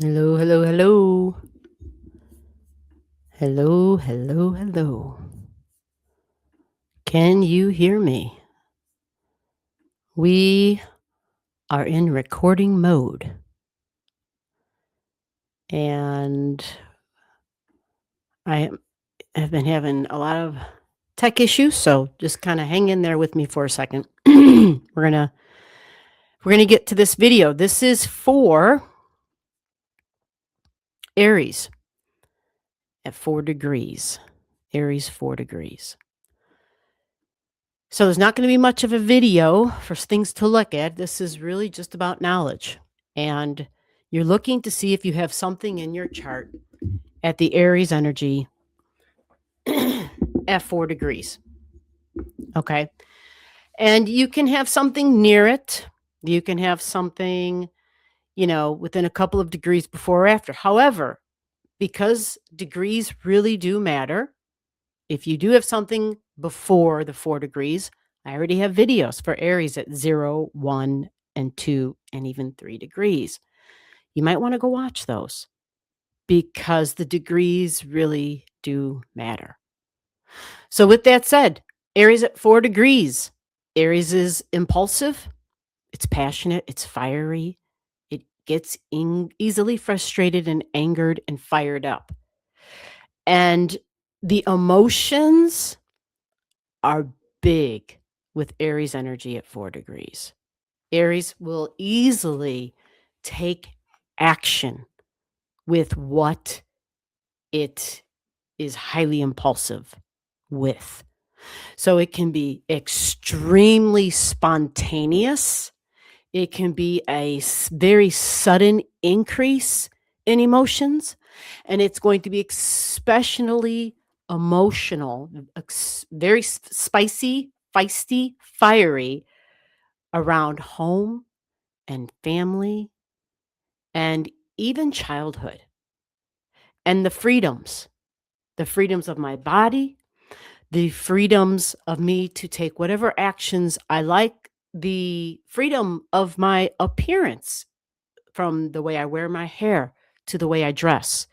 Hello, hello, hello. Hello, hello, hello. Can you hear me? We are in recording mode. And I have been having a lot of tech issues, so just kind of hang in there with me for a second. We're gonna get to this video. This is for Aries at 4 degrees. Aries 4 degrees. So there's not going to be much of a video for things to look at. This is really just about knowledge. And you're looking to see if you have something in your chart at the Aries energy at 4 degrees. Okay. And you can have something near it. You can have something, within a couple of degrees before or after. However, because degrees really do matter, if you do have something before the 4 degrees, I already have videos for Aries at 0, 1, and 2, and even 3 degrees. You might want to go watch those because the degrees really do matter. So, with that said, Aries at 4 degrees. Aries is impulsive, it's passionate, it's fiery, it gets easily frustrated and angered and fired up. And the emotions are big with Aries energy at 4 degrees. Aries will easily take action with what it is highly impulsive with. So it can be extremely spontaneous. It can be a very sudden increase in emotions, and it's going to be especially emotional, very spicy, feisty, fiery around home and family and even childhood and the freedoms of my body, the freedoms of me to take whatever actions I like, the freedom of my appearance from the way I wear my hair to the way I dress.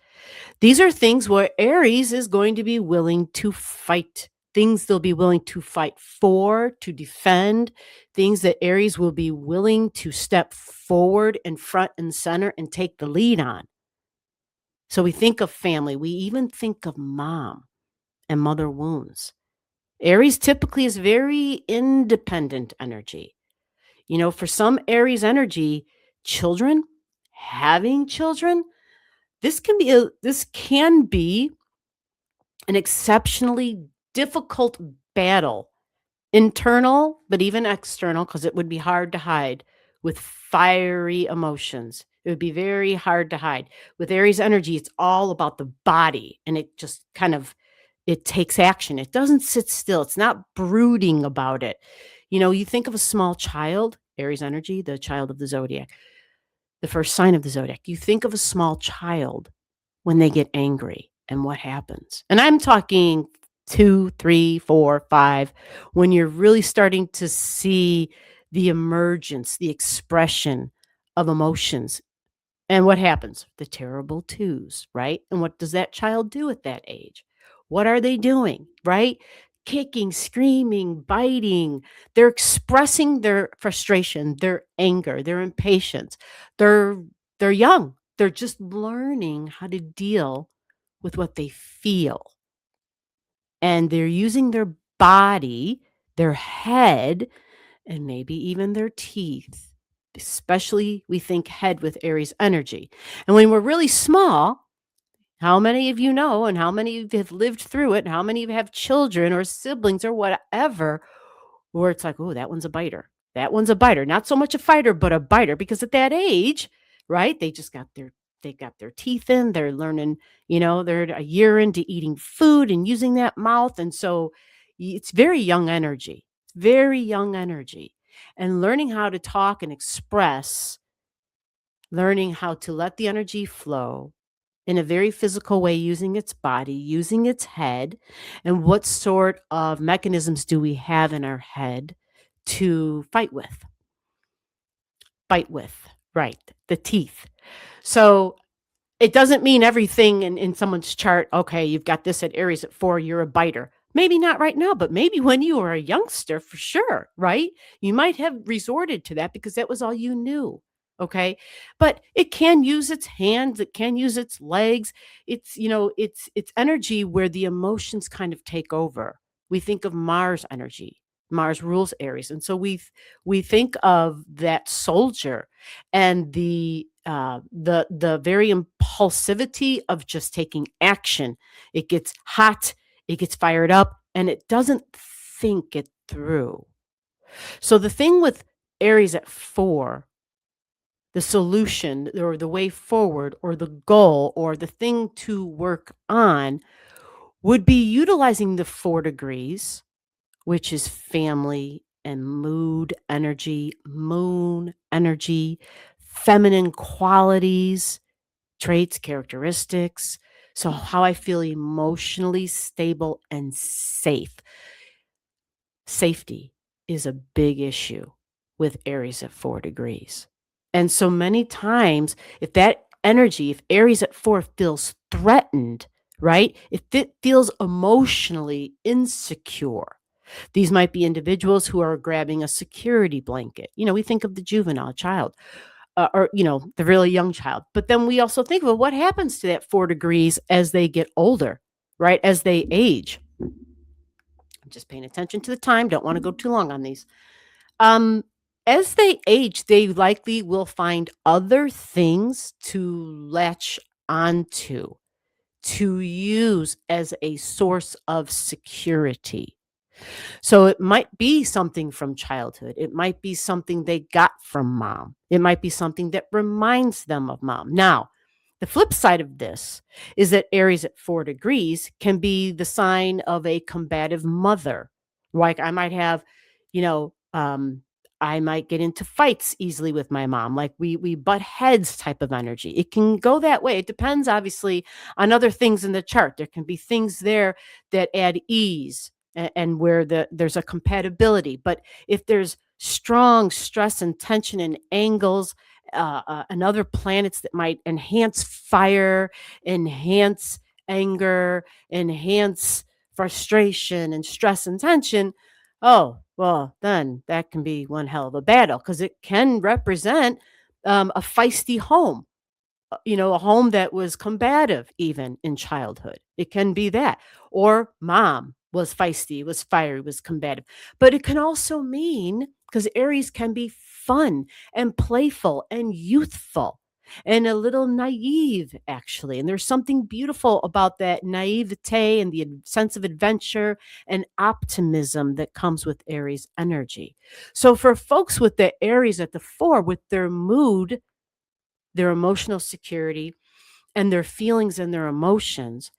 These are things where Aries is going to be willing to fight, things they'll be willing to fight for, to defend, things that Aries will be willing to step forward and front and center and take the lead on. So we think of family, we even think of mom and mother wounds. Aries typically is very independent energy. For some Aries energy, children, having children, this can be an exceptionally difficult battle, internal, but even external, because it would be hard to hide with fiery emotions. It would be very hard to hide. With Aries energy, it's all about the body, and it just kind of it takes action. It doesn't sit still. It's not brooding about it. You think of a small child, Aries energy, the child of the zodiac, the first sign of the zodiac. You think of a small child when they get angry and what happens. And I'm talking 2, 3, 4, 5, when you're really starting to see the emergence, the expression of emotions. And what happens? The terrible twos, right? And what does that child do at that age? What are they doing, right? Kicking, screaming, biting. They're expressing their frustration, their anger, their impatience. They're they're young. They're just learning how to deal with what they feel. And they're using their body, their head, and maybe even their teeth. Especially we think head with Aries energy. And when we're really small, how many of you know, and how many of you have lived through it, and how many of you have children or siblings or whatever, where it's like, oh, that one's a biter. That one's a biter. Not so much a fighter, but a biter. Because at that age, right, they got their teeth in, they're learning, they're a year into eating food and using that mouth. And so it's very young energy. Very young energy. And learning how to talk and express, learning how to let the energy flow in a very physical way, using its body, using its head, and what sort of mechanisms do we have in our head to fight with? Fight with, right? The teeth. So It doesn't mean everything in someone's chart, okay, you've got this at Aries at 4, you're a biter. Maybe not right now, but maybe when you were a youngster for sure, right? You might have resorted to that because that was all you knew, okay? But it can use its hands, it can use its legs. It's, it's energy where the emotions kind of take over. We think of Mars energy. Mars rules Aries, and so we think of that soldier and the very impulsivity of just taking action. It gets hot, it gets fired up, and it doesn't think it through. So the thing with Aries at 4, the solution or the way forward or the goal or the thing to work on would be utilizing the 4 degrees, which is family and mood energy, moon energy, feminine qualities, traits, characteristics. So, how I feel emotionally stable and safe. Safety is a big issue with Aries at 4 degrees. And so many times, if that energy, if Aries at 4 feels threatened, right? If it feels emotionally insecure, these might be individuals who are grabbing a security blanket. We think of the juvenile child or, the really young child. But then we also think, well, what happens to that 4 degrees as they get older, right? As they age. I'm just paying attention to the time. Don't want to go too long on these. Um, as they age, they likely will find other things to latch onto, to use as a source of security. So it might be something from childhood. It might be something they got from mom. It might be something that reminds them of mom. Now, the flip side of this is that Aries at 4 degrees can be the sign of a combative mother. Like I might have, you know, um, I might get into fights easily with my mom. Like we butt heads type of energy. It can go that way. It depends obviously on other things in the chart. There can be things there that add ease and where there's a compatibility. But if there's strong stress and tension and angles and other planets that might enhance fire, enhance anger, enhance frustration and stress and tension, oh, well, then that can be one hell of a battle because it can represent a feisty home, a home that was combative even in childhood. It can be that. Or mom was feisty, was fiery, was combative. But it can also mean, because Aries can be fun and playful and youthful and a little naive, actually. And there's something beautiful about that naivete and the sense of adventure and optimism that comes with Aries energy. So for folks with the Aries at the 4, with their mood, their emotional security, and their feelings and their emotions.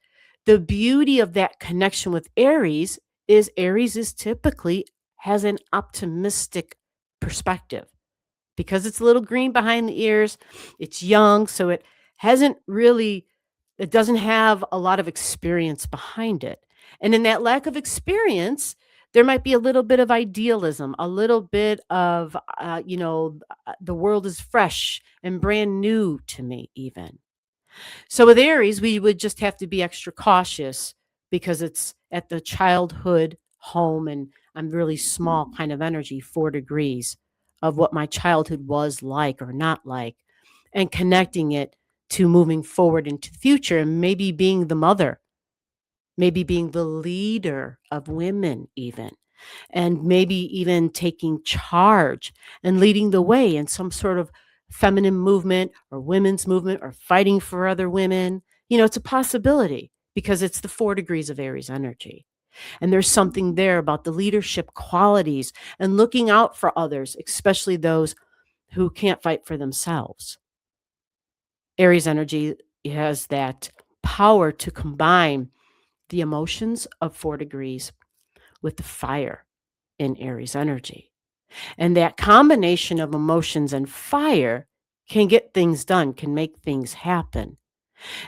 The beauty of that connection with Aries is typically has an optimistic perspective because it's a little green behind the ears. It's young, so it doesn't have a lot of experience behind it. And in that lack of experience, there might be a little bit of idealism, a little bit of, the world is fresh and brand new to me, even. So with Aries, we would just have to be extra cautious because it's at the childhood home and I'm really small kind of energy, 4 degrees of what my childhood was like or not like, and connecting it to moving forward into the future and maybe being the mother, maybe being the leader of women, even and maybe even taking charge and leading the way in some sort of feminine movement or women's movement or fighting for other women. It's a possibility because it's the 4 degrees of Aries energy. And there's something there about the leadership qualities and looking out for others, especially those who can't fight for themselves. Aries energy has that power to combine the emotions of 4 degrees with the fire in Aries energy. And that combination of emotions and fire can get things done, can make things happen.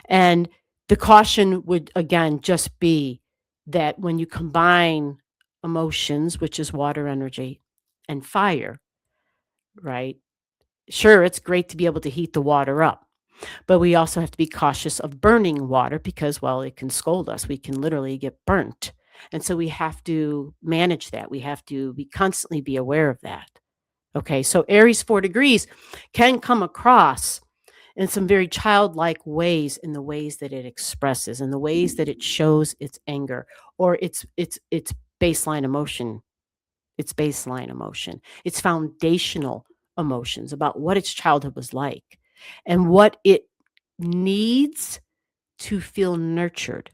And the caution would, again, just be that when you combine emotions, which is water energy, and fire, right? Sure, it's great to be able to heat the water up. But we also have to be cautious of burning water because, well, it can scold us. We can literally get burnt. And so we have to manage that. We have to constantly be aware of that. Okay, so Aries 4 degrees can come across in some very childlike ways, in the ways that it expresses, in the ways that it shows its anger or its baseline emotion, its foundational emotions about what its childhood was like and what it needs to feel nurtured,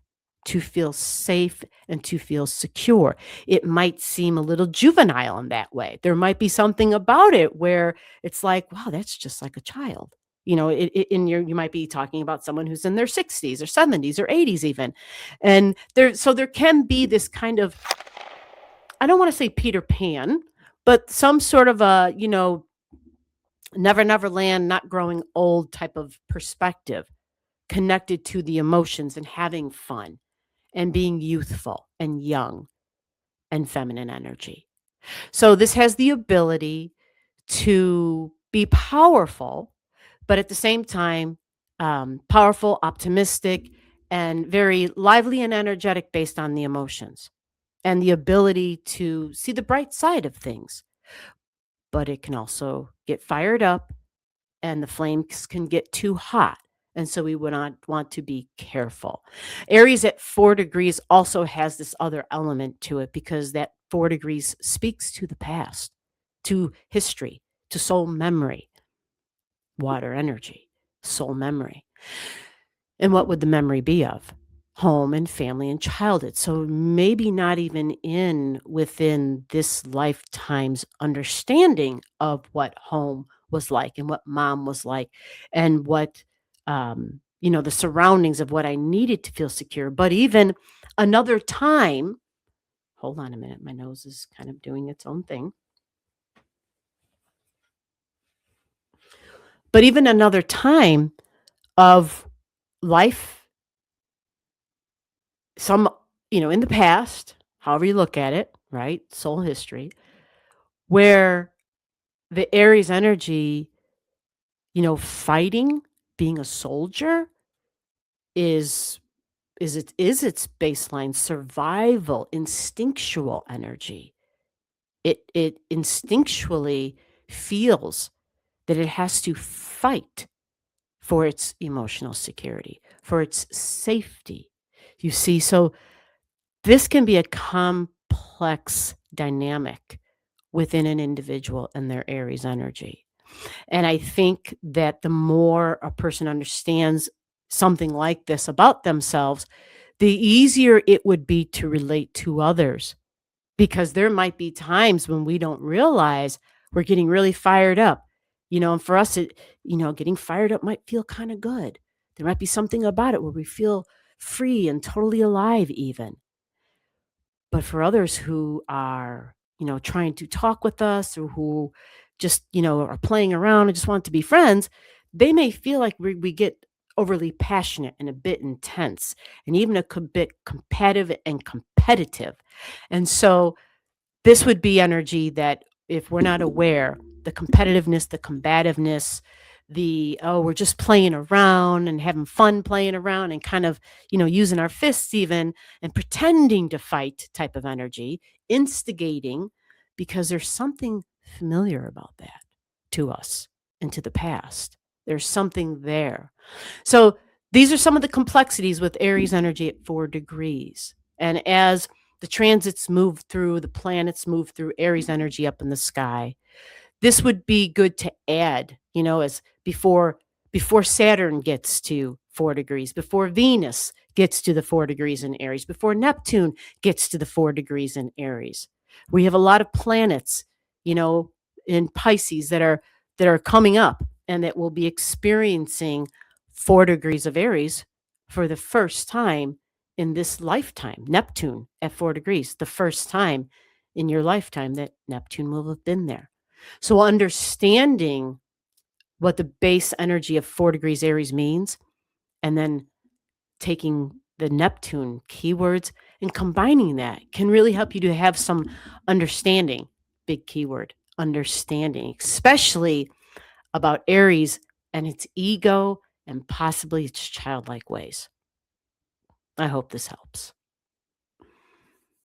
to feel safe, and to feel secure. It might seem a little juvenile in that way. There might be something about it where it's like, wow, that's just like a child. You might be talking about someone who's in their 60s or 70s or 80s even. And there can be this kind of, I don't want to say Peter Pan, but some sort of a, never land, not growing old type of perspective connected to the emotions and having fun and being youthful and young and feminine energy. So this has the ability to be powerful, but at the same time, powerful, optimistic, and very lively and energetic based on the emotions and the ability to see the bright side of things. But it can also get fired up and the flames can get too hot. And so we would not want to be careful. Aries at 4 degrees also has this other element to it because that 4 degrees speaks to the past, to history, to soul memory, water energy, soul memory. And what would the memory be of? Home and family and childhood. So maybe not even within this lifetime's understanding of what home was like and what mom was like and what the surroundings of what I needed to feel secure. But even another time, hold on a minute, my nose is kind of doing its own thing. But even another time of life, in the past, however you look at it, right? Soul history, where the Aries energy, fighting, being a soldier is its baseline survival, instinctual energy. It instinctually feels that it has to fight for its emotional security, for its safety. You see, so this can be a complex dynamic within an individual and their Aries energy. And I think that the more a person understands something like this about themselves, the easier it would be to relate to others. Because there might be times when we don't realize we're getting really fired up. And for us, getting fired up might feel kind of good. There might be something about it where we feel free and totally alive even. But for others who are, trying to talk with us or who just, are playing around and just want to be friends, they may feel like we get overly passionate and a bit intense and even bit combative and competitive. And so this would be energy that if we're not aware, the competitiveness, the combativeness, we're just playing around and having fun playing around and kind of, using our fists even and pretending to fight type of energy, instigating, because there's something familiar about that to us and to the past. There's something there. So these are some of the complexities with Aries energy at 4 degrees. And as the transits move through, the planets move through Aries energy up in the sky, this would be good to add, as before Saturn gets to 4 degrees, before Venus gets to the 4 degrees in Aries, before Neptune gets to the 4 degrees in Aries. We have a lot of planets, in Pisces that are coming up and that will be experiencing 4 degrees of Aries for the first time in this lifetime. Neptune at 4 degrees, the first time in your lifetime that Neptune will have been there. So understanding what the base energy of 4 degrees Aries means, and then taking the Neptune keywords and combining that can really help you to have some understanding, big keyword, understanding, especially about Aries and its ego and possibly its childlike ways. I hope this helps.